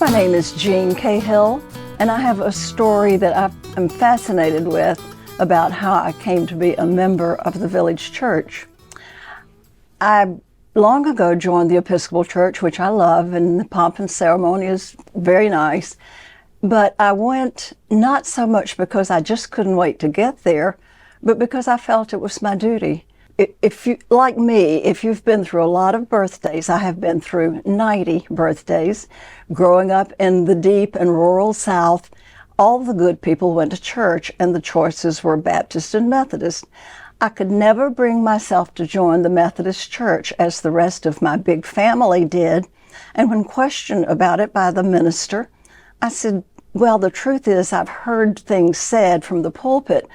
My name is Jeanne Cahill, and I have a story that I'm fascinated with about how I came to be a member of the village church. I long ago joined the Episcopal Church, which I love, and the pomp and ceremony is very nice. But I went not so much because I just couldn't wait to get there, but because I felt it was my duty. If you, like me, if you've been through a lot of birthdays, I have been through 90 birthdays. Growing up in the deep and rural South, all the good people went to church and the choices were Baptist and Methodist. I could never bring myself to join the Methodist Church as the rest of my big family did. And when questioned about it by the minister, I said, well, the truth is I've heard things said from the pulpit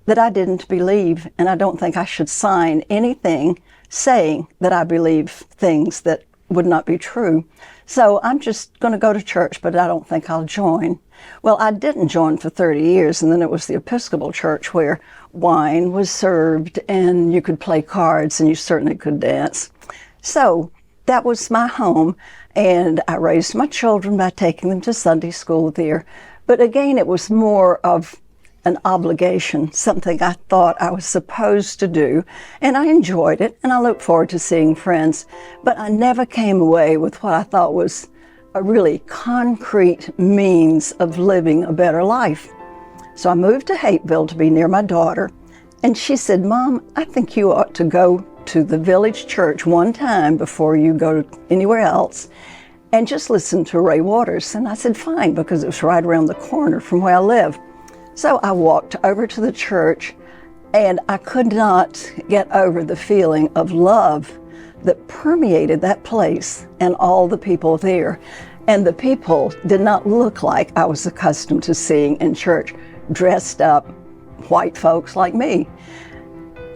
that I didn't believe, and I don't think I should sign anything saying that I believe things that would not be true. So I'm just going to go to church, but I don't think I'll join. Well, I didn't join for 30 years, and then it was the Episcopal Church where wine was served and you could play cards and you certainly could dance. So that was my home, and I raised my children by taking them to Sunday school there. But again, it was more of an obligation, something I thought I was supposed to do, and I enjoyed it, and I looked forward to seeing friends, but I never came away with what I thought was a really concrete means of living a better life. So I moved to Hapeville to be near my daughter, and she said, Mom, I think you ought to go to the village church one time before you go anywhere else and just listen to Ray Waters. And I said, fine, because it was right around the corner from where I live. So I walked over to the church, and I could not get over the feeling of love that permeated that place and all the people there. And the people did not look like I was accustomed to seeing in church, dressed up white folks like me.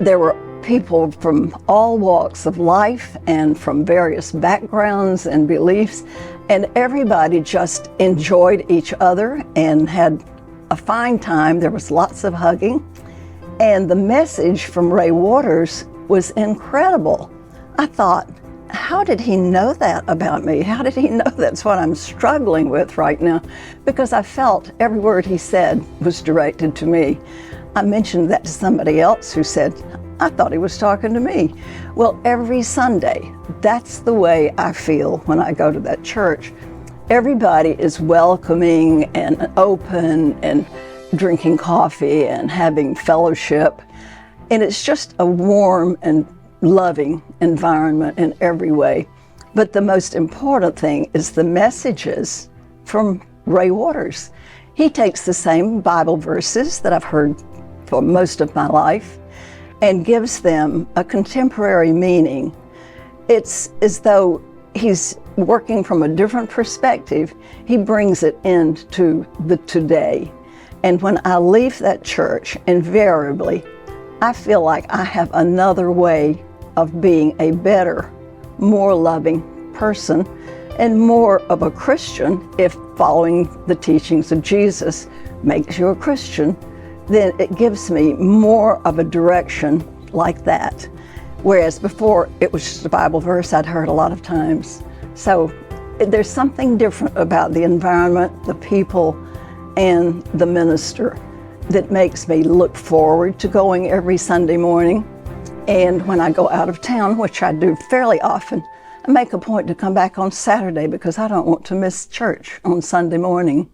There were people from all walks of life and from various backgrounds and beliefs, and everybody just enjoyed each other and had a fine time. There was lots of hugging, and the message from Ray Waters was incredible. I thought, how did he know that about me? How did he know that's what I'm struggling with right now? Because I felt every word he said was directed to me. I mentioned that to somebody else who said, I thought he was talking to me. Well, every Sunday, that's the way I feel when I go to that church. Everybody is welcoming and open and drinking coffee and having fellowship. And it's just a warm and loving environment in every way. But the most important thing is the messages from Ray Waters. He takes the same Bible verses that I've heard for most of my life and gives them a contemporary meaning. It's as though he's working from a different perspective. He brings it into the today. And when I leave that church, invariably, I feel like I have another way of being a better, more loving person and more of a Christian. If following the teachings of Jesus makes you a Christian, then it gives me more of a direction like that. Whereas before, it was just a Bible verse I'd heard a lot of times. So there's something different about the environment, the people, and the minister that makes me look forward to going every Sunday morning. And when I go out of town, which I do fairly often, I make a point to come back on Saturday because I don't want to miss church on Sunday morning.